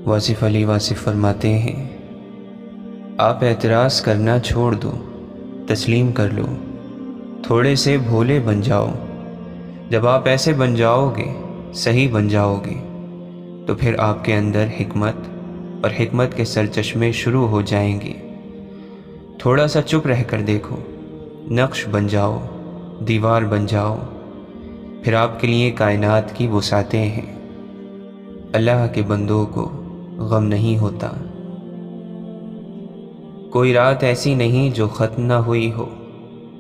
واصف علی واصف فرماتے ہیں، آپ اعتراض کرنا چھوڑ دو، تسلیم کر لو، تھوڑے سے بھولے بن جاؤ۔ جب آپ ایسے بن جاؤ گے، صحیح بن جاؤ گے، تو پھر آپ کے اندر حکمت اور حکمت کے سرچشمے شروع ہو جائیں گے۔ تھوڑا سا چپ رہ کر دیکھو، نقش بن جاؤ، دیوار بن جاؤ، پھر آپ کے لیے کائنات کی وسعتیں ہیں۔ اللہ کے بندوں کو غم نہیں ہوتا۔ کوئی رات ایسی نہیں جو ختم نہ ہوئی ہو،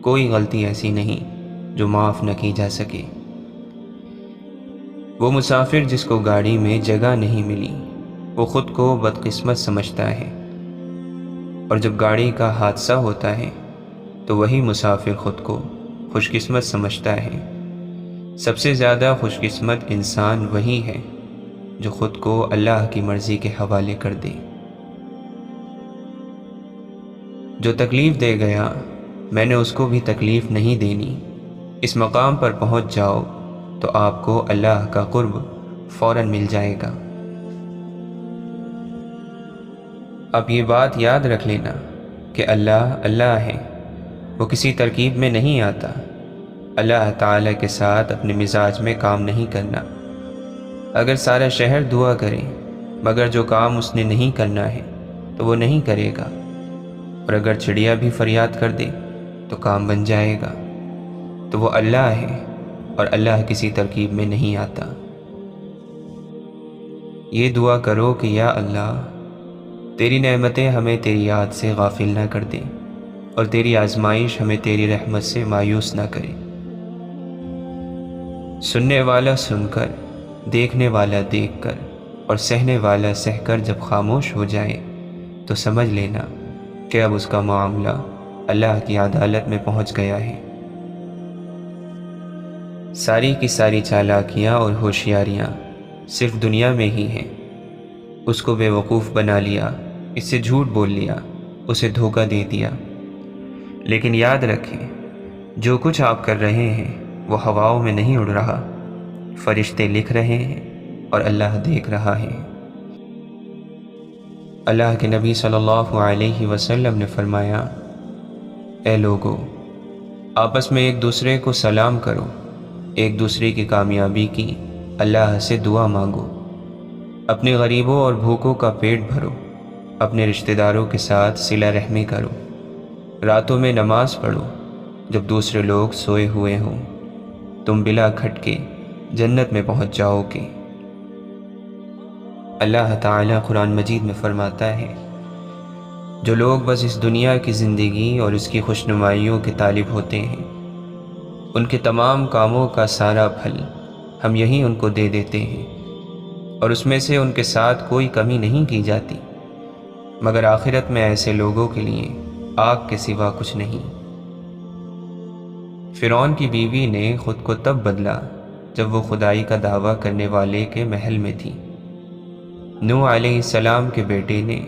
کوئی غلطی ایسی نہیں جو معاف نہ کی جا سکے۔ وہ مسافر جس کو گاڑی میں جگہ نہیں ملی، وہ خود کو بدقسمت سمجھتا ہے، اور جب گاڑی کا حادثہ ہوتا ہے تو وہی مسافر خود کو خوش قسمت سمجھتا ہے۔ سب سے زیادہ خوش قسمت انسان وہی ہے جو خود کو اللہ کی مرضی کے حوالے کر دے۔ جو تکلیف دے گیا، میں نے اس کو بھی تکلیف نہیں دینی۔ اس مقام پر پہنچ جاؤ تو آپ کو اللہ کا قرب فوراً مل جائے گا۔ اب یہ بات یاد رکھ لینا کہ اللہ اللہ ہے، وہ کسی ترکیب میں نہیں آتا۔ اللہ تعالیٰ کے ساتھ اپنے مزاج میں کام نہیں کرنا۔ اگر سارا شہر دعا کرے مگر جو کام اس نے نہیں کرنا ہے تو وہ نہیں کرے گا، اور اگر چڑیا بھی فریاد کر دے تو کام بن جائے گا۔ تو وہ اللہ ہے، اور اللہ کسی ترکیب میں نہیں آتا۔ یہ دعا کرو کہ یا اللہ، تیری نعمتیں ہمیں تیری یاد سے غافل نہ کر دیں، اور تیری آزمائش ہمیں تیری رحمت سے مایوس نہ کرے۔ سننے والا سن کر، دیکھنے والا دیکھ کر، اور سہنے والا سہ کر جب خاموش ہو جائے تو سمجھ لینا کہ اب اس کا معاملہ اللہ کی عدالت میں پہنچ گیا ہے۔ ساری کی ساری چالاکیاں اور ہوشیاریاں صرف دنیا میں ہی ہیں۔ اس کو بے وقوف بنا لیا، اس سے جھوٹ بول لیا، اسے دھوکہ دے دیا۔ لیکن یاد رکھیں، جو کچھ آپ کر رہے ہیں وہ ہواؤں میں نہیں اڑ رہا، فرشتے لکھ رہے ہیں اور اللہ دیکھ رہا ہے۔ اللہ کے نبی صلی اللہ علیہ وسلم نے فرمایا، اے لوگو، آپس میں ایک دوسرے کو سلام کرو، ایک دوسرے کی کامیابی کی اللہ سے دعا مانگو، اپنے غریبوں اور بھوکوں کا پیٹ بھرو، اپنے رشتہ داروں کے ساتھ صلہ رحمی کرو، راتوں میں نماز پڑھو جب دوسرے لوگ سوئے ہوئے ہوں، تم بلا کھٹکے جنت میں پہنچ جاؤ گے۔ اللہ تعالیٰ قرآن مجید میں فرماتا ہے، جو لوگ بس اس دنیا کی زندگی اور اس کی خوشنمائیوں کے طالب ہوتے ہیں، ان کے تمام کاموں کا سارا پھل ہم یہیں ان کو دے دیتے ہیں، اور اس میں سے ان کے ساتھ کوئی کمی نہیں کی جاتی، مگر آخرت میں ایسے لوگوں کے لیے آگ کے سوا کچھ نہیں۔ فرعون کی بیوی نے خود کو تب بدلا جب وہ خدائی کا دعویٰ کرنے والے کے محل میں تھی۔ نوح علیہ السلام کے بیٹے نے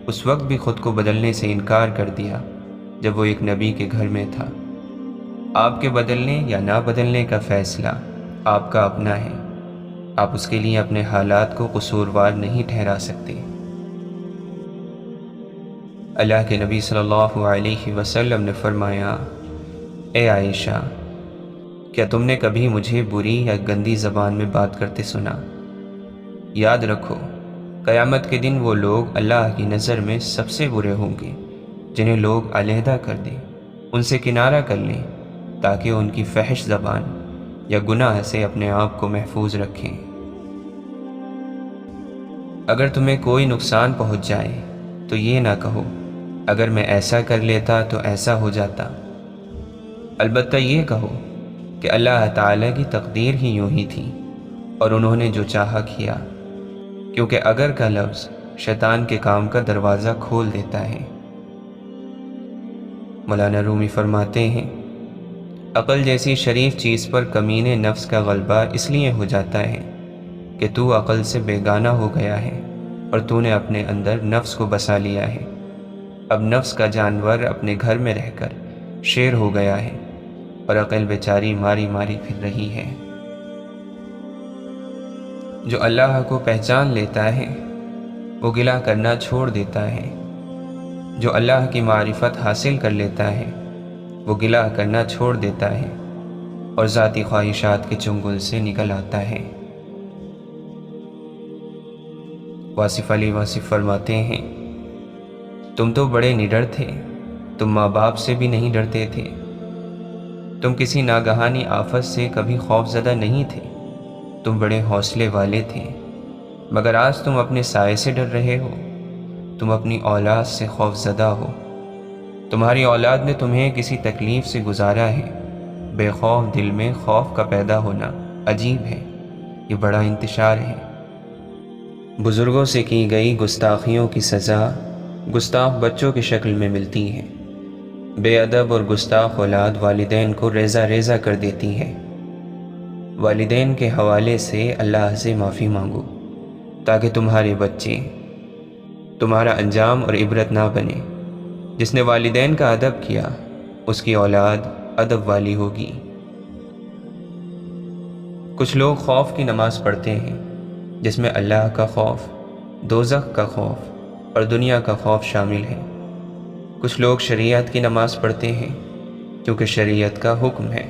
اس وقت بھی خود کو بدلنے سے انکار کر دیا جب وہ ایک نبی کے گھر میں تھا۔ آپ کے بدلنے یا نہ بدلنے کا فیصلہ آپ کا اپنا ہے، آپ اس کے لیے اپنے حالات کو قصوروار نہیں ٹھہرا سکتے۔ اللہ کے نبی صلی اللہ علیہ وسلم نے فرمایا، اے عائشہ، کیا تم نے کبھی مجھے بری یا گندی زبان میں بات کرتے سنا؟ یاد رکھو، قیامت کے دن وہ لوگ اللہ کی نظر میں سب سے برے ہوں گے جنہیں لوگ علیحدہ کر دیں، ان سے کنارہ کر لیں تاکہ ان کی فحش زبان یا گناہ سے اپنے آپ کو محفوظ رکھیں۔ اگر تمہیں کوئی نقصان پہنچ جائے تو یہ نہ کہو، اگر میں ایسا کر لیتا تو ایسا ہو جاتا، البتہ یہ کہو کہ اللہ تعالیٰ کی تقدیر ہی یوں ہی تھی اور انہوں نے جو چاہا کیا، کیونکہ اگر کا لفظ شیطان کے کام کا دروازہ کھول دیتا ہے۔ مولانا رومی فرماتے ہیں، عقل جیسی شریف چیز پر کمینے نفس کا غلبہ اس لیے ہو جاتا ہے کہ تو عقل سے بیگانہ ہو گیا ہے اور تو نے اپنے اندر نفس کو بسا لیا ہے۔ اب نفس کا جانور اپنے گھر میں رہ کر شیر ہو گیا ہے اور عقل بیچاری ماری ماری پھر رہی ہے۔ جو اللہ کو پہچان لیتا ہے وہ گلہ کرنا چھوڑ دیتا ہے۔ جو اللہ کی معرفت حاصل کر لیتا ہے وہ گلہ کرنا چھوڑ دیتا ہے اور ذاتی خواہشات کے چنگل سے نکل آتا ہے۔ واصف علی واصف فرماتے ہیں، تم تو بڑے نڈر تھے، تم ماں باپ سے بھی نہیں ڈرتے تھے، تم کسی ناگہانی آفت سے کبھی خوف زدہ نہیں تھے، تم بڑے حوصلے والے تھے، مگر آج تم اپنے سائے سے ڈر رہے ہو، تم اپنی اولاد سے خوف زدہ ہو، تمہاری اولاد نے تمہیں کسی تکلیف سے گزارا ہے۔ بے خوف دل میں خوف کا پیدا ہونا عجیب ہے، یہ بڑا انتشار ہے۔ بزرگوں سے کی گئی گستاخیوں کی سزا گستاخ بچوں کی شکل میں ملتی ہے۔ بے ادب اور گستاخ اولاد والدین کو ریزہ ریزہ کر دیتی ہے۔ والدین کے حوالے سے اللہ سے معافی مانگو تاکہ تمہارے بچے تمہارا انجام اور عبرت نہ بنے۔ جس نے والدین کا ادب کیا اس کی اولاد ادب والی ہوگی۔ کچھ لوگ خوف کی نماز پڑھتے ہیں جس میں اللہ کا خوف، دوزخ کا خوف اور دنیا کا خوف شامل ہے۔ کچھ لوگ شریعت کی نماز پڑھتے ہیں کیونکہ شریعت کا حکم ہے۔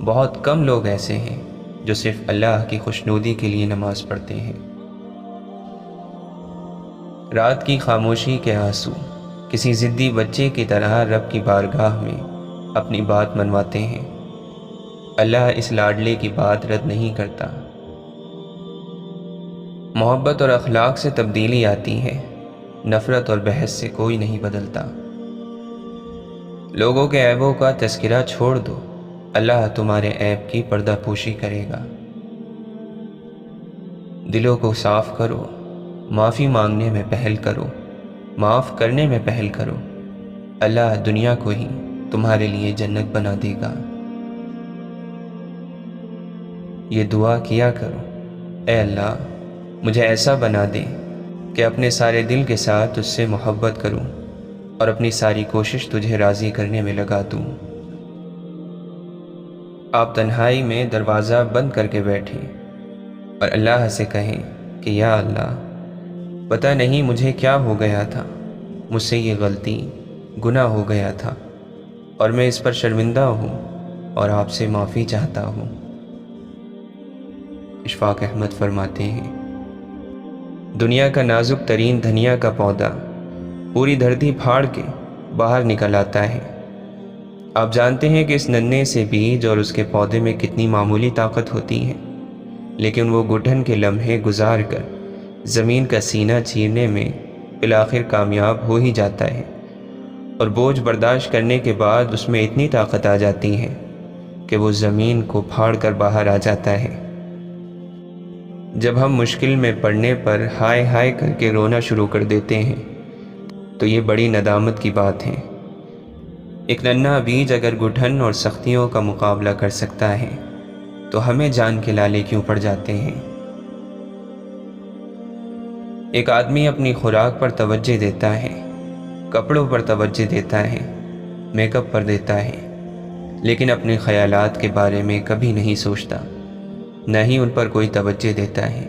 بہت کم لوگ ایسے ہیں جو صرف اللہ کی خوشنودی کے لیے نماز پڑھتے ہیں۔ رات کی خاموشی کے آنسو کسی ضدی بچے کی طرح رب کی بارگاہ میں اپنی بات منواتے ہیں۔ اللہ اس لاڈلے کی بات رد نہیں کرتا۔ محبت اور اخلاق سے تبدیلی آتی ہے، نفرت اور بحث سے کوئی نہیں بدلتا۔ لوگوں کے عیبوں کا تذکرہ چھوڑ دو، اللہ تمہارے عیب کی پردہ پوشی کرے گا۔ دلوں کو صاف کرو، معافی مانگنے میں پہل کرو، معاف کرنے میں پہل کرو، اللہ دنیا کو ہی تمہارے لیے جنت بنا دے گا۔ یہ دعا کیا کرو، اے اللہ مجھے ایسا بنا دے کہ اپنے سارے دل کے ساتھ تجھ سے محبت کروں اور اپنی ساری کوشش تجھے راضی کرنے میں لگا دوں۔ آپ تنہائی میں دروازہ بند کر کے بیٹھیں اور اللہ سے کہیں کہ یا اللہ، پتہ نہیں مجھے کیا ہو گیا تھا، مجھ سے یہ غلطی، گناہ ہو گیا تھا اور میں اس پر شرمندہ ہوں اور آپ سے معافی چاہتا ہوں۔ اشفاق احمد فرماتے ہیں، دنیا کا نازک ترین دھنیا کا پودا پوری دھرتی پھاڑ کے باہر نکل آتا ہے۔ آپ جانتے ہیں کہ اس ننھے سے بیج اور اس کے پودے میں کتنی معمولی طاقت ہوتی ہے، لیکن وہ گٹھن کے لمحے گزار کر زمین کا سینہ چیرنے میں بالآخر کامیاب ہو ہی جاتا ہے، اور بوجھ برداشت کرنے کے بعد اس میں اتنی طاقت آ جاتی ہے کہ وہ زمین کو پھاڑ کر باہر آ جاتا ہے۔ جب ہم مشکل میں پڑنے پر ہائے ہائے کر کے رونا شروع کر دیتے ہیں تو یہ بڑی ندامت کی بات ہے۔ ایک ننھا بیج اگر گٹھن اور سختیوں کا مقابلہ کر سکتا ہے تو ہمیں جان کے لالے کیوں پڑ جاتے ہیں۔ ایک آدمی اپنی خوراک پر توجہ دیتا ہے، کپڑوں پر توجہ دیتا ہے، میک اپ پر دیتا ہے، لیکن اپنے خیالات کے بارے میں کبھی نہیں سوچتا، نہ ہی ان پر کوئی توجہ دیتا ہے۔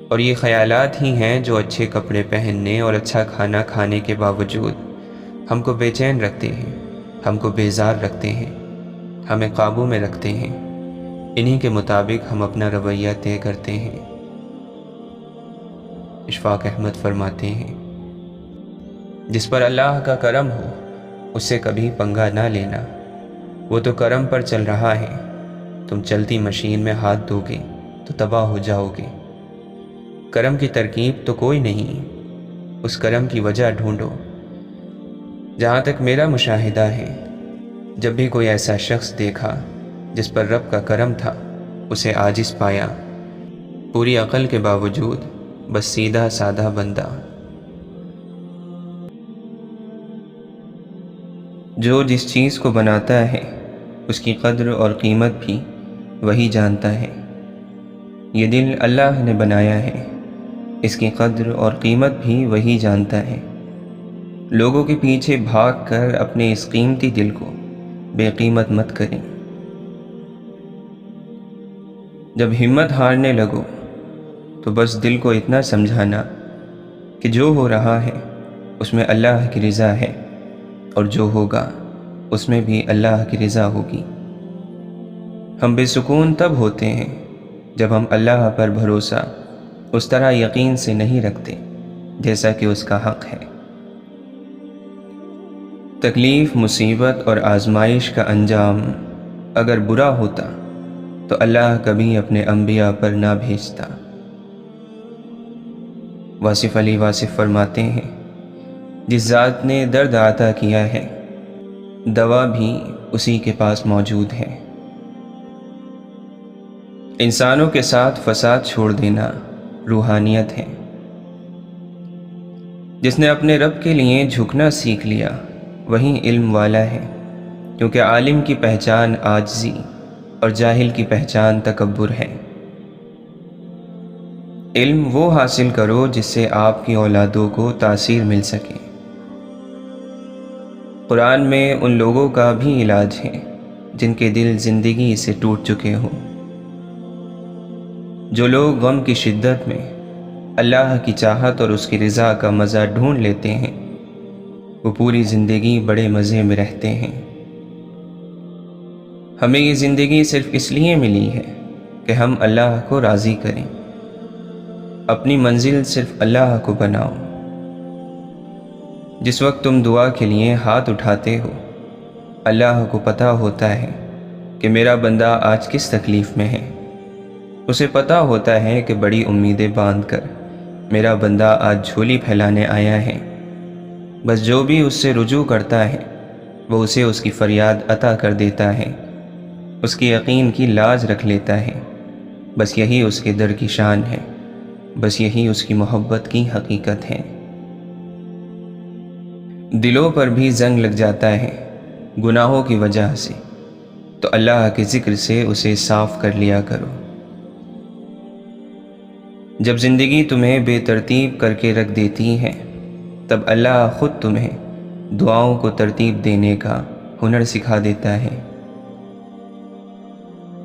اور یہ خیالات ہی ہیں جو اچھے کپڑے پہننے اور اچھا کھانا کھانے کے باوجود ہم کو بے چین رکھتے ہیں، ہم کو بیزار رکھتے ہیں، ہمیں قابو میں رکھتے ہیں۔ انہی کے مطابق ہم اپنا رویہ طے کرتے ہیں۔ اشفاق احمد فرماتے ہیں، جس پر اللہ کا کرم ہو اس سے کبھی پنگا نہ لینا، وہ تو کرم پر چل رہا ہے، تم چلتی مشین میں ہاتھ دو گے تو تباہ ہو جاؤ گے۔ کرم کی ترکیب تو کوئی نہیں، اس کرم کی وجہ ڈھونڈو۔ جہاں تک میرا مشاہدہ ہے، جب بھی کوئی ایسا شخص دیکھا جس پر رب کا کرم تھا، اسے عاجز پایا، پوری عقل کے باوجود بس سیدھا سادہ بندہ۔ جو جس چیز کو بناتا ہے اس کی قدر اور قیمت بھی وہی جانتا ہے۔ یہ دل اللہ نے بنایا ہے، اس کی قدر اور قیمت بھی وہی جانتا ہے۔ لوگوں کے پیچھے بھاگ کر اپنے اس قیمتی دل کو بے قیمت مت کریں۔ جب ہمت ہارنے لگو تو بس دل کو اتنا سمجھانا کہ جو ہو رہا ہے اس میں اللہ کی رضا ہے، اور جو ہوگا اس میں بھی اللہ کی رضا ہوگی۔ ہم بے سکون تب ہوتے ہیں جب ہم اللہ پر بھروسہ اس طرح یقین سے نہیں رکھتے جیسا کہ اس کا حق ہے۔ تکلیف، مصیبت اور آزمائش کا انجام اگر برا ہوتا تو اللہ کبھی اپنے انبیاء پر نہ بھیجتا۔ واصف علی واصف فرماتے ہیں، جس ذات نے درد عطا کیا ہے دوا بھی اسی کے پاس موجود ہے۔ انسانوں کے ساتھ فساد چھوڑ دینا روحانیت ہے۔ جس نے اپنے رب کے لیے جھکنا سیکھ لیا وہی علم والا ہے، کیونکہ عالم کی پہچان عاجزی اور جاہل کی پہچان تکبر ہے۔ علم وہ حاصل کرو جس سے آپ کی اولادوں کو تاثیر مل سکے۔ قرآن میں ان لوگوں کا بھی علاج ہے جن کے دل زندگی سے ٹوٹ چکے ہوں۔ جو لوگ غم کی شدت میں اللہ کی چاہت اور اس کی رضا کا مزہ ڈھونڈ لیتے ہیں وہ پوری زندگی بڑے مزے میں رہتے ہیں۔ ہمیں یہ زندگی صرف اس لیے ملی ہے کہ ہم اللہ کو راضی کریں۔ اپنی منزل صرف اللہ کو بناؤ۔ جس وقت تم دعا کے لیے ہاتھ اٹھاتے ہو اللہ کو پتہ ہوتا ہے کہ میرا بندہ آج کس تکلیف میں ہے۔ اسے پتہ ہوتا ہے کہ بڑی امیدیں باندھ کر میرا بندہ آج جھولی پھیلانے آیا ہے۔ بس جو بھی اس سے رجوع کرتا ہے وہ اسے اس کی فریاد عطا کر دیتا ہے، اس کی یقین کی لاج رکھ لیتا ہے۔ بس یہی اس کے در کی شان ہے، بس یہی اس کی محبت کی حقیقت ہے۔ دلوں پر بھی زنگ لگ جاتا ہے گناہوں کی وجہ سے، تو اللہ کے ذکر سے اسے صاف کر لیا کرو۔ جب زندگی تمہیں بے ترتیب کر کے رکھ دیتی ہے تب اللہ خود تمہیں دعاؤں کو ترتیب دینے کا ہنر سکھا دیتا ہے۔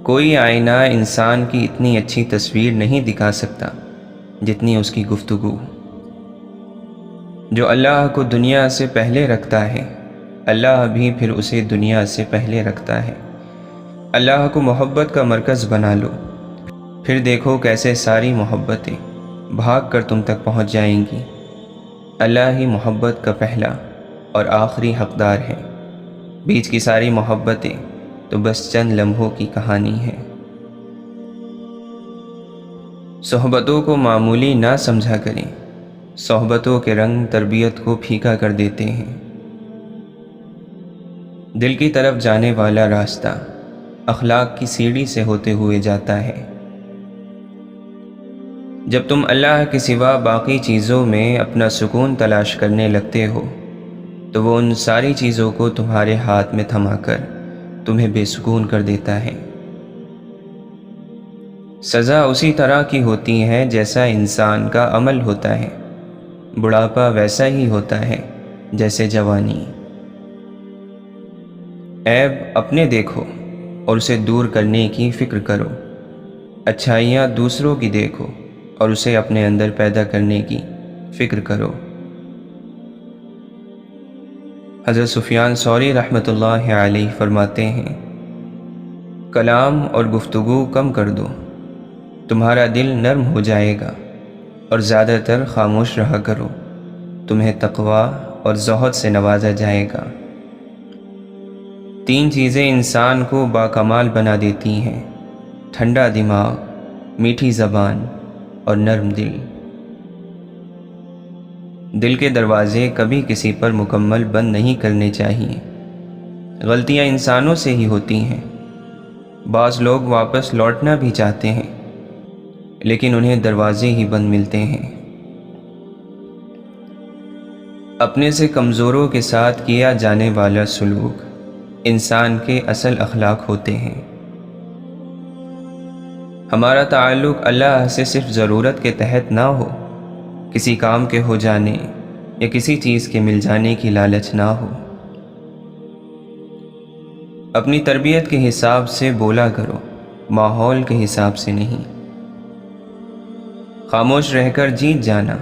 کوئی آئینہ انسان کی اتنی اچھی تصویر نہیں دکھا سکتا جتنی اس کی گفتگو۔ جو اللہ کو دنیا سے پہلے رکھتا ہے اللہ بھی پھر اسے دنیا سے پہلے رکھتا ہے۔ اللہ کو محبت کا مرکز بنا لو، پھر دیکھو کیسے ساری محبتیں بھاگ کر تم تک پہنچ جائیں گی۔ اللہ ہی محبت کا پہلا اور آخری حقدار ہے، بیچ کی ساری محبتیں تو بس چند لمحوں کی کہانی ہے۔ صحبتوں کو معمولی نہ سمجھا کریں، صحبتوں کے رنگ تربیت کو پھیکا کر دیتے ہیں۔ دل کی طرف جانے والا راستہ اخلاق کی سیڑھی سے ہوتے ہوئے جاتا ہے۔ جب تم اللہ کے سوا باقی چیزوں میں اپنا سکون تلاش کرنے لگتے ہو تو وہ ان ساری چیزوں کو تمہارے ہاتھ میں تھما کر تمہیں بے سکون کر دیتا ہے۔ سزا اسی طرح کی ہوتی ہے جیسا انسان کا عمل ہوتا ہے، بڑھاپا ویسا ہی ہوتا ہے جیسے جوانی۔ عیب اپنے دیکھو اور اسے دور کرنے کی فکر کرو، اچھائیاں دوسروں کی دیکھو اور اسے اپنے اندر پیدا کرنے کی فکر کرو۔ حضرت سفیان ثوری رحمۃ اللہ علیہ فرماتے ہیں، کلام اور گفتگو کم کر دو، تمہارا دل نرم ہو جائے گا، اور زیادہ تر خاموش رہا کرو، تمہیں تقوی اور زہد سے نوازا جائے گا۔ 3 چیزیں انسان کو باکمال بنا دیتی ہیں: ٹھنڈا دماغ، میٹھی زبان اور نرم دل۔ دل کے دروازے کبھی کسی پر مکمل بند نہیں کرنے چاہیے۔ غلطیاں انسانوں سے ہی ہوتی ہیں۔ بعض لوگ واپس لوٹنا بھی چاہتے ہیں لیکن انہیں دروازے ہی بند ملتے ہیں۔ اپنے سے کمزوروں کے ساتھ کیا جانے والا سلوک انسان کے اصل اخلاق ہوتے ہیں۔ ہمارا تعلق اللہ سے صرف ضرورت کے تحت نہ ہو، کسی کام کے ہو جانے یا کسی چیز کے مل جانے کی لالچ نہ ہو۔ اپنی تربیت کے حساب سے بولا کرو، ماحول کے حساب سے نہیں۔ خاموش رہ کر جیت جانا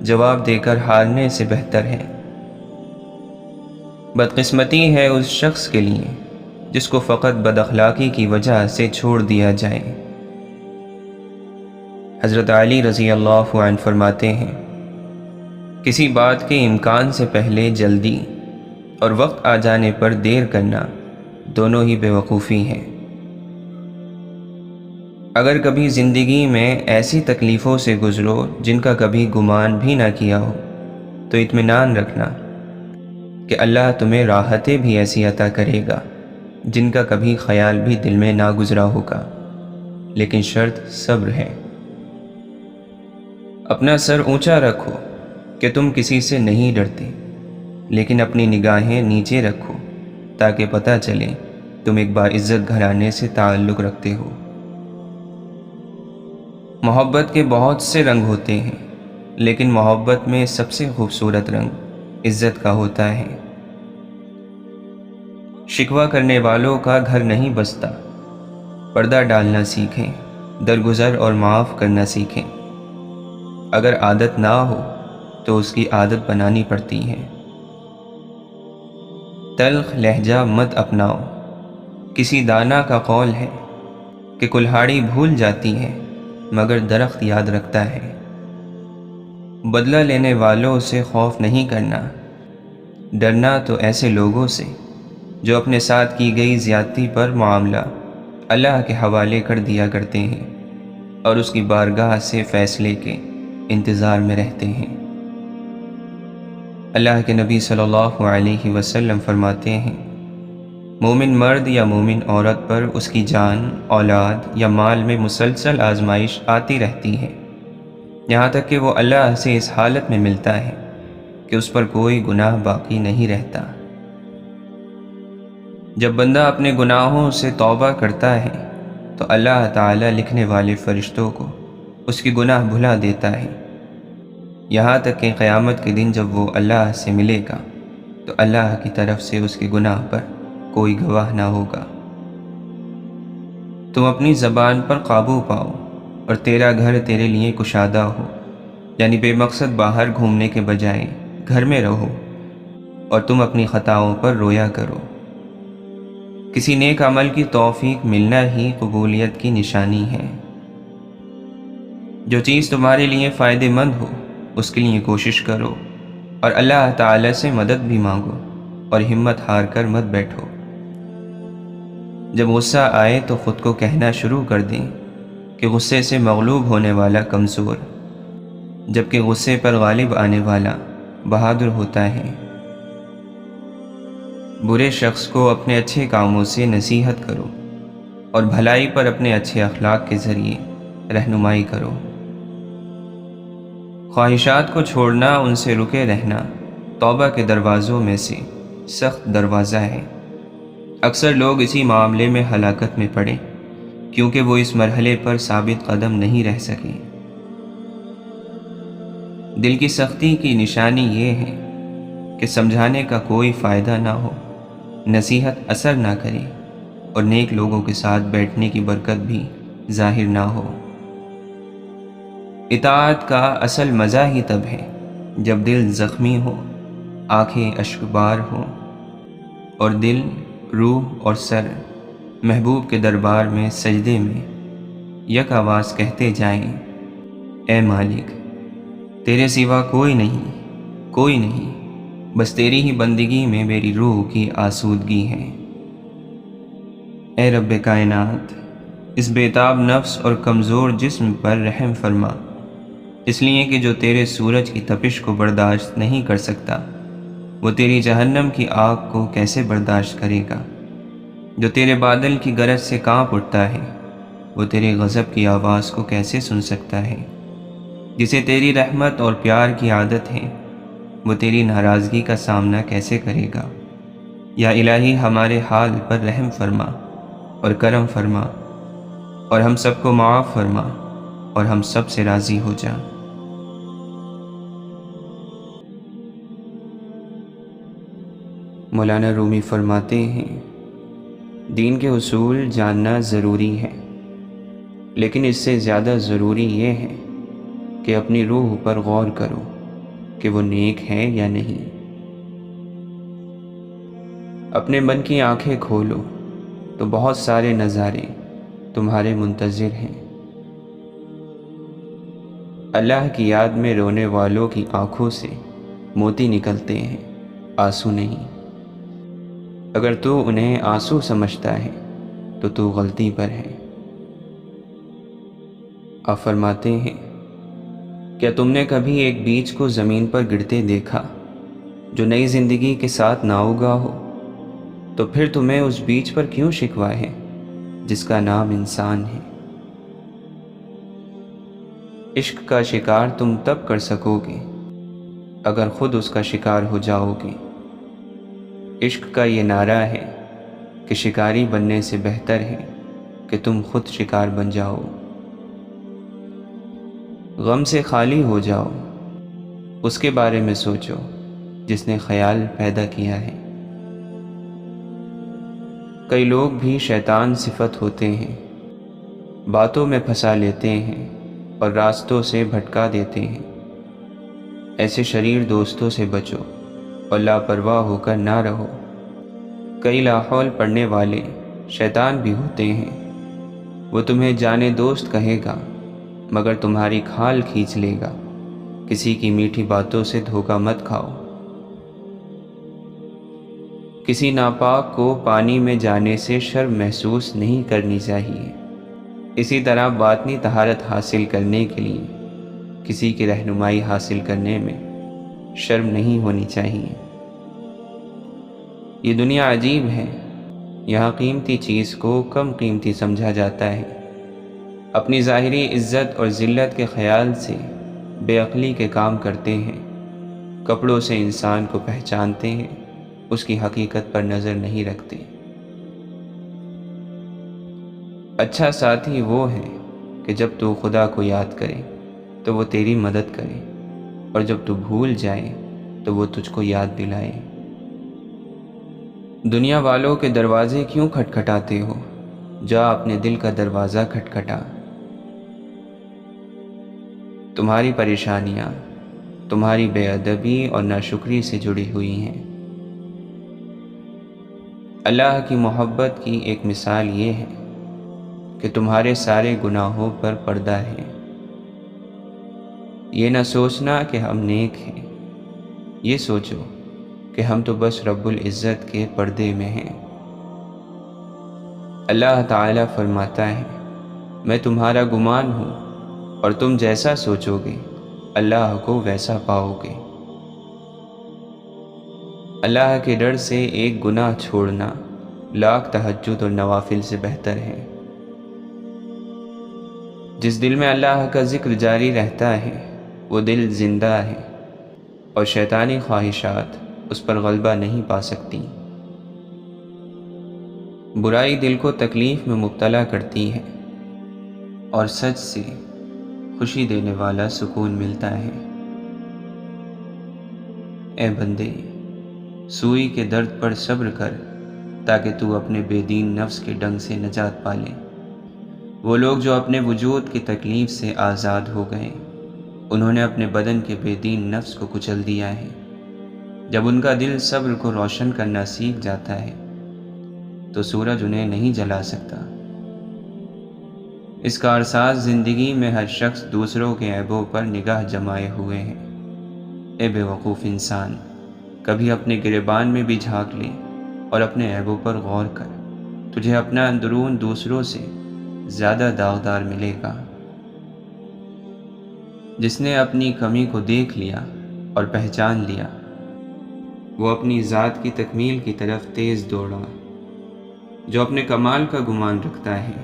جواب دے کر ہارنے سے بہتر ہے۔ بدقسمتی ہے اس شخص کے لیے جس کو فقط بد اخلاقی کی وجہ سے چھوڑ دیا جائے۔ حضرت علی رضی اللہ عنہ فرماتے ہیں، کسی بات کے امکان سے پہلے جلدی اور وقت آ جانے پر دیر کرنا دونوں ہی بے وقوفی ہیں۔ اگر کبھی زندگی میں ایسی تکلیفوں سے گزرو جن کا کبھی گمان بھی نہ کیا ہو تو اطمینان رکھنا کہ اللہ تمہیں راحتیں بھی ایسی عطا کرے گا جن کا کبھی خیال بھی دل میں نہ گزرا ہوگا، لیکن شرط صبر ہے۔ اپنا سر اونچا رکھو کہ تم کسی سے نہیں ڈرتے، لیکن اپنی نگاہیں نیچے رکھو تاکہ پتہ چلے تم ایک باعزت گھرانے سے تعلق رکھتے ہو۔ محبت کے بہت سے رنگ ہوتے ہیں، لیکن محبت میں سب سے خوبصورت رنگ عزت کا ہوتا ہے۔ شکوہ کرنے والوں کا گھر نہیں بستا۔ پردہ ڈالنا سیکھیں، درگزر اور معاف کرنا سیکھیں۔ اگر عادت نہ ہو تو اس کی عادت بنانی پڑتی ہے۔ تلخ لہجہ مت اپناؤ۔ کسی دانا کا قول ہے کہ کلہاڑی بھول جاتی ہے مگر درخت یاد رکھتا ہے۔ بدلہ لینے والوں سے خوف نہیں کرنا، ڈرنا تو ایسے لوگوں سے جو اپنے ساتھ کی گئی زیادتی پر معاملہ اللہ کے حوالے کر دیا کرتے ہیں اور اس کی بارگاہ سے فیصلے کے انتظار میں رہتے ہیں۔ اللہ کے نبی صلی اللہ علیہ وسلم فرماتے ہیں، مومن مرد یا مومن عورت پر اس کی جان، اولاد یا مال میں مسلسل آزمائش آتی رہتی ہے، یہاں تک کہ وہ اللہ سے اس حالت میں ملتا ہے کہ اس پر کوئی گناہ باقی نہیں رہتا۔ جب بندہ اپنے گناہوں سے توبہ کرتا ہے تو اللہ تعالیٰ لکھنے والے فرشتوں کو اس کی گناہ بھلا دیتا ہے، یہاں تک کہ قیامت کے دن جب وہ اللہ سے ملے گا تو اللہ کی طرف سے اس کے گناہ پر کوئی گواہ نہ ہوگا۔ تم اپنی زبان پر قابو پاؤ اور تیرا گھر تیرے لیے کشادہ ہو، یعنی بے مقصد باہر گھومنے کے بجائے گھر میں رہو اور تم اپنی خطاؤں پر رویا کرو۔ کسی نیک عمل کی توفیق ملنا ہی قبولیت کی نشانی ہے۔ جو چیز تمہارے لیے فائدہ مند ہو اس کے لیے کوشش کرو اور اللہ تعالی سے مدد بھی مانگو اور ہمت ہار کر مت بیٹھو۔ جب غصہ آئے تو خود کو کہنا شروع کر دیں کہ غصے سے مغلوب ہونے والا کمزور، جبکہ غصے پر غالب آنے والا بہادر ہوتا ہے۔ برے شخص کو اپنے اچھے کاموں سے نصیحت کرو اور بھلائی پر اپنے اچھے اخلاق کے ذریعے رہنمائی کرو۔ خواہشات کو چھوڑنا، ان سے رکے رہنا توبہ کے دروازوں میں سے سخت دروازہ ہے۔ اکثر لوگ اسی معاملے میں ہلاکت میں پڑے کیونکہ وہ اس مرحلے پر ثابت قدم نہیں رہ سکے۔ دل کی سختی کی نشانی یہ ہے کہ سمجھانے کا کوئی فائدہ نہ ہو، نصیحت اثر نہ کرے اور نیک لوگوں کے ساتھ بیٹھنے کی برکت بھی ظاہر نہ ہو۔ اطاعت کا اصل مزہ ہی تب ہے جب دل زخمی ہو، آنکھیں اشکبار ہوں اور دل، روح اور سر محبوب کے دربار میں سجدے میں یک آواز کہتے جائیں، اے مالک تیرے سوا کوئی نہیں، بس تیری ہی بندگی میں میری روح کی آسودگی ہے۔ اے رب کائنات، اس بیتاب نفس اور کمزور جسم پر رحم فرما، اس لیے کہ جو تیرے سورج کی تپش کو برداشت نہیں کر سکتا وہ تیری جہنم کی آگ کو کیسے برداشت کرے گا؟ جو تیرے بادل کی گرج سے کانپ اٹھتا ہے وہ تیرے غضب کی آواز کو کیسے سن سکتا ہے؟ جسے تیری رحمت اور پیار کی عادت ہے وہ تیری ناراضگی کا سامنا کیسے کرے گا؟ یا الہی ہمارے حال پر رحم فرما اور کرم فرما اور ہم سب کو معاف فرما اور ہم سب سے راضی ہو جا۔ مولانا رومی فرماتے ہیں، دین کے اصول جاننا ضروری ہے، لیکن اس سے زیادہ ضروری یہ ہے کہ اپنی روح پر غور کرو کہ وہ نیک ہے یا نہیں۔ اپنے من کی آنکھیں کھولو تو بہت سارے نظارے تمہارے منتظر ہیں۔ اللہ کی یاد میں رونے والوں کی آنکھوں سے موتی نکلتے ہیں، آنسو نہیں۔ اگر تو انہیں آنسو سمجھتا ہے تو تو غلطی پر ہے۔ آپ فرماتے ہیں، کیا تم نے کبھی ایک بیج کو زمین پر گرتے دیکھا جو نئی زندگی کے ساتھ نہ اگا ہو؟ تو پھر تمہیں اس بیج پر کیوں شکوہ ہے جس کا نام انسان ہے؟ عشق کا شکار تم تب کر سکو گے اگر خود اس کا شکار ہو جاؤ گے۔ عشق کا یہ نعرہ ہے کہ شکاری بننے سے بہتر ہے کہ تم خود شکار بن جاؤ۔ غم سے خالی ہو جاؤ، اس کے بارے میں سوچو جس نے خیال پیدا کیا ہے۔ کئی لوگ بھی شیطان صفت ہوتے ہیں، باتوں میں پھنسا لیتے ہیں اور راستوں سے بھٹکا دیتے ہیں۔ ایسے شریر دوستوں سے بچو اور لاپرواہ ہو کر نہ رہو۔ کئی لاحول پڑھنے والے شیطان بھی ہوتے ہیں، وہ تمہیں جانے دوست کہے گا مگر تمہاری کھال کھینچ لے گا۔ کسی کی میٹھی باتوں سے دھوکہ مت کھاؤ۔ کسی ناپاک کو پانی میں جانے سے شرم محسوس نہیں کرنی چاہیے۔ اسی طرح باطنی طہارت حاصل کرنے کے لیے کسی کی رہنمائی حاصل کرنے میں شرم نہیں ہونی چاہیے۔ یہ دنیا عجیب ہے، یہاں قیمتی چیز کو کم قیمتی سمجھا جاتا ہے۔ اپنی ظاہری عزت اور ذلت کے خیال سے بے عقلی کے کام کرتے ہیں۔ کپڑوں سے انسان کو پہچانتے ہیں، اس کی حقیقت پر نظر نہیں رکھتے۔ اچھا ساتھی وہ ہے کہ جب تو خدا کو یاد کرے تو وہ تیری مدد کرے، اور جب تو بھول جائے تو وہ تجھ کو یاد دلائے۔ دنیا والوں کے دروازے کیوں کھٹکھٹاتے ہو؟ جا اپنے دل کا دروازہ کھٹکھٹا۔ تمہاری پریشانیاں تمہاری بے ادبی اور ناشکری سے جڑی ہوئی ہیں۔ اللہ کی محبت کی ایک مثال یہ ہے کہ تمہارے سارے گناہوں پر پردہ ہے۔ یہ نہ سوچنا کہ ہم نیک ہیں، یہ سوچو کہ ہم تو بس رب العزت کے پردے میں ہیں۔ اللہ تعالیٰ فرماتا ہے، میں تمہارا گمان ہوں اور تم جیسا سوچو گے اللہ کو ویسا پاؤ گے۔ اللہ کے ڈر سے ایک گناہ چھوڑنا لاکھ تہجد اور نوافل سے بہتر ہے۔ جس دل میں اللہ کا ذکر جاری رہتا ہے وہ دل زندہ ہے، اور شیطانی خواہشات اس پر غلبہ نہیں پا سکتی۔ برائی دل کو تکلیف میں مبتلا کرتی ہے، اور سچ سے خوشی دینے والا سکون ملتا ہے۔ اے بندے، سوئی کے درد پر صبر کر تاکہ تو اپنے بے دین نفس کے ڈنگ سے نجات پالے۔ وہ لوگ جو اپنے وجود کی تکلیف سے آزاد ہو گئے، انہوں نے اپنے بدن کے بے دین نفس کو کچل دیا ہے۔ جب ان کا دل صبر کو روشن کرنا سیکھ جاتا ہے تو سورج انہیں نہیں جلا سکتا۔ اس کارساز زندگی میں ہر شخص دوسروں کے عیبوں پر نگاہ جمائے ہوئے ہیں۔ اے بے وقوف انسان، کبھی اپنے گریبان میں بھی جھانک لے اور اپنے عیبوں پر غور کر، تجھے اپنا اندرون دوسروں سے زیادہ داغدار ملے گا۔ جس نے اپنی کمی کو دیکھ لیا اور پہچان لیا، وہ اپنی ذات کی تکمیل کی طرف تیز دوڑا۔ جو اپنے کمال کا گمان رکھتا ہے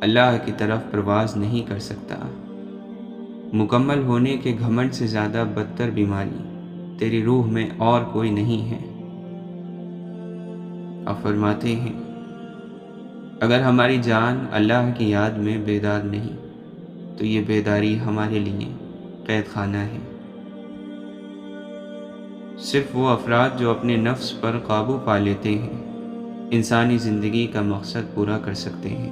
اللہ کی طرف پرواز نہیں کر سکتا۔ مکمل ہونے کے گھمنڈ سے زیادہ بدتر بیماری تیری روح میں اور کوئی نہیں ہے۔ آپ فرماتے ہیں، اگر ہماری جان اللہ کی یاد میں بیدار نہیں تو یہ بیداری ہمارے لیے قید خانہ ہے۔ صرف وہ افراد جو اپنے نفس پر قابو پا لیتے ہیں انسانی زندگی کا مقصد پورا کر سکتے ہیں۔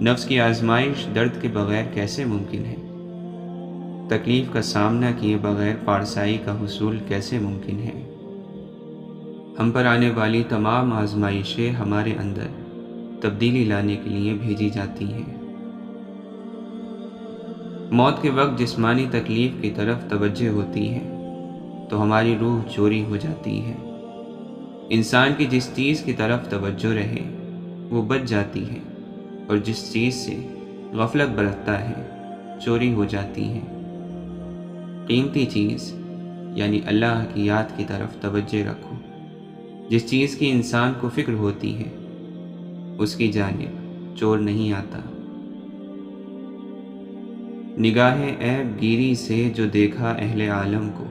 نفس کی آزمائش درد کے بغیر کیسے ممکن ہے؟ تکلیف کا سامنا کیے بغیر پارسائی کا حصول کیسے ممکن ہے؟ ہم پر آنے والی تمام آزمائشیں ہمارے اندر تبدیلی لانے کے لیے بھیجی جاتی ہیں۔ موت کے وقت جسمانی تکلیف کی طرف توجہ ہوتی ہے تو ہماری روح چوری ہو جاتی ہے۔ انسان کی جس چیز کی طرف توجہ رہے وہ بچ جاتی ہے، اور جس چیز سے غفلت برتتا ہے چوری ہو جاتی ہے۔ قیمتی چیز یعنی اللہ کی یاد کی طرف توجہ رکھو۔ جس چیز کی انسان کو فکر ہوتی ہے اس کی جانب چور نہیں آتا۔ نگاہ عیب گیری سے جو دیکھا اہل عالم کو،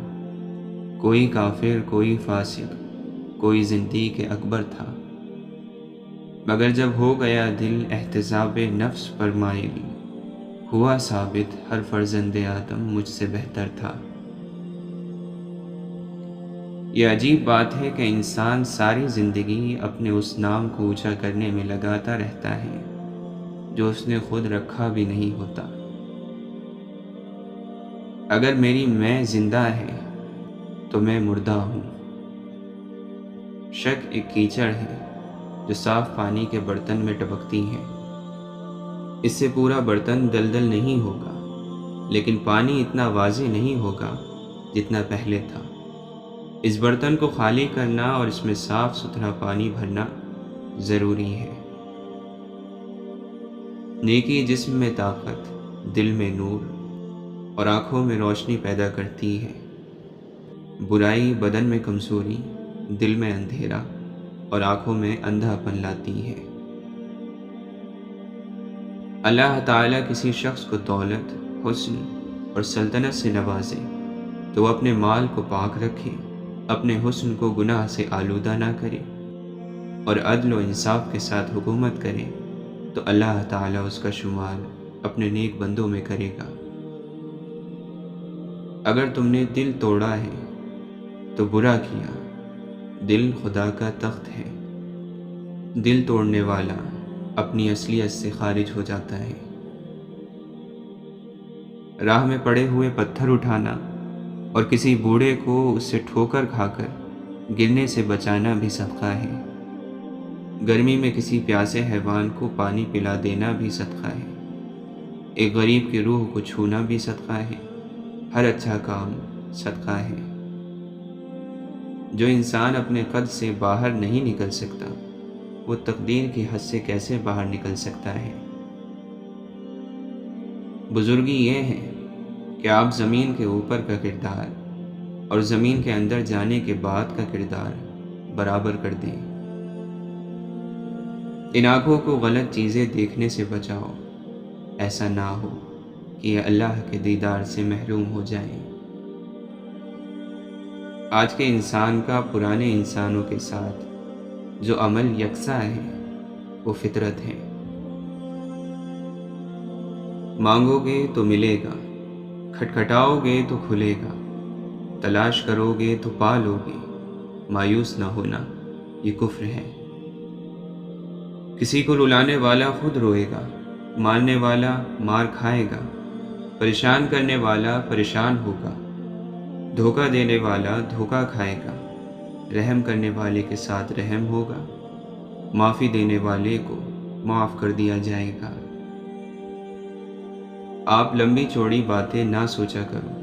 کوئی کافر کوئی فاسق کوئی زندیق اکبر تھا، مگر جب ہو گیا دل احتساب نفس پر مائل، ہوا ثابت ہر فرزند آدم مجھ سے بہتر تھا۔ یہ عجیب بات ہے کہ انسان ساری زندگی اپنے اس نام کو اونچا کرنے میں لگاتا رہتا ہے جو اس نے خود رکھا بھی نہیں ہوتا۔ اگر میری میں زندہ ہے تو میں مردہ ہوں۔ شک ایک کیچڑ ہے جو صاف پانی کے برتن میں ٹپکتی ہے۔ اس سے پورا برتن دلدل نہیں ہوگا، لیکن پانی اتنا واضح نہیں ہوگا جتنا پہلے تھا۔ اس برتن کو خالی کرنا اور اس میں صاف ستھرا پانی بھرنا ضروری ہے۔ نیکی جسم میں طاقت، دل میں نور اور آنکھوں میں روشنی پیدا کرتی ہے۔ برائی بدن میں کمزوری، دل میں اندھیرا اور آنکھوں میں اندھا پن لاتی ہے۔ اللہ تعالیٰ کسی شخص کو دولت، حسن اور سلطنت سے نوازے تو وہ اپنے مال کو پاک رکھے، اپنے حسن کو گناہ سے آلودہ نہ کرے اور عدل و انصاف کے ساتھ حکومت کرے تو اللہ تعالیٰ اس کا شمار اپنے نیک بندوں میں کرے گا۔ اگر تم نے دل توڑا ہے تو برا کیا، دل خدا کا تخت ہے۔ دل توڑنے والا اپنی اصلیت سے خارج ہو جاتا ہے۔ راہ میں پڑے ہوئے پتھر اٹھانا اور کسی بوڑھے کو اس سے ٹھوکر کھا کر گرنے سے بچانا بھی صدقہ ہے۔ گرمی میں کسی پیاسے حیوان کو پانی پلا دینا بھی صدقہ ہے۔ ایک غریب کی روح کو چھونا بھی صدقہ ہے۔ ہر اچھا کام صدقہ ہے۔ جو انسان اپنے قد سے باہر نہیں نکل سکتا وہ تقدیر کی حد سے کیسے باہر نکل سکتا ہے؟ بزرگی یہ ہے کہ آپ زمین کے اوپر کا کردار اور زمین کے اندر جانے کے بعد کا کردار برابر کر دیں۔ ان آنکھوں کو غلط چیزیں دیکھنے سے بچاؤ، ایسا نہ ہو کہ یہ اللہ کے دیدار سے محروم ہو جائیں۔ آج کے انسان کا پرانے انسانوں کے ساتھ جو عمل یکساں ہے وہ فطرت ہے۔ مانگو گے تو ملے گا، کھٹکھٹاؤ گے تو کھلے گا، تلاش کرو گے تو پا لو گے، مایوس نہ ہونا یہ کفر ہے۔ کسی کو رلانے والا خود روئے گا، مارنے والا مار کھائے گا، پریشان کرنے والا پریشان ہوگا، دھوکہ دینے والا دھوکہ کھائے گا، رحم کرنے والے کے ساتھ رحم ہوگا، معافی دینے والے کو معاف کر دیا جائے گا۔ آپ لمبی چوڑی باتیں نہ سوچا کرو،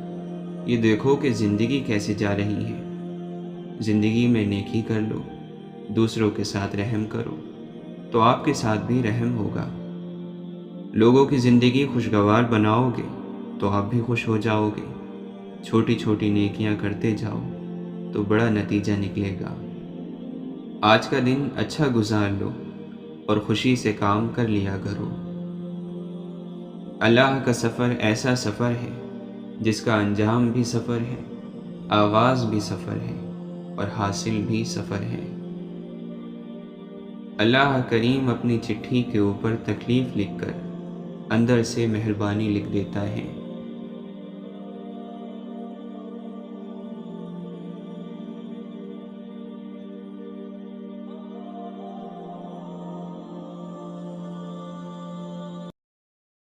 یہ دیکھو کہ زندگی کیسے جا رہی ہے۔ زندگی میں نیکی کر لو، دوسروں کے ساتھ رحم کرو تو آپ کے ساتھ بھی رحم ہوگا۔ لوگوں کی زندگی خوشگوار بناؤ گے تو آپ بھی خوش ہو جاؤ گے۔ چھوٹی چھوٹی نیکیاں کرتے جاؤ تو بڑا نتیجہ نکلے گا۔ آج کا دن اچھا گزار لو اور خوشی سے کام کر لیا کرو۔ اللہ کا سفر ایسا سفر ہے جس کا انجام بھی سفر ہے، آغاز بھی سفر ہے اور حاصل بھی سفر ہے۔ اللہ کریم اپنی چٹھی کے اوپر تکلیف لکھ کر اندر سے مہربانی لکھ دیتا ہے۔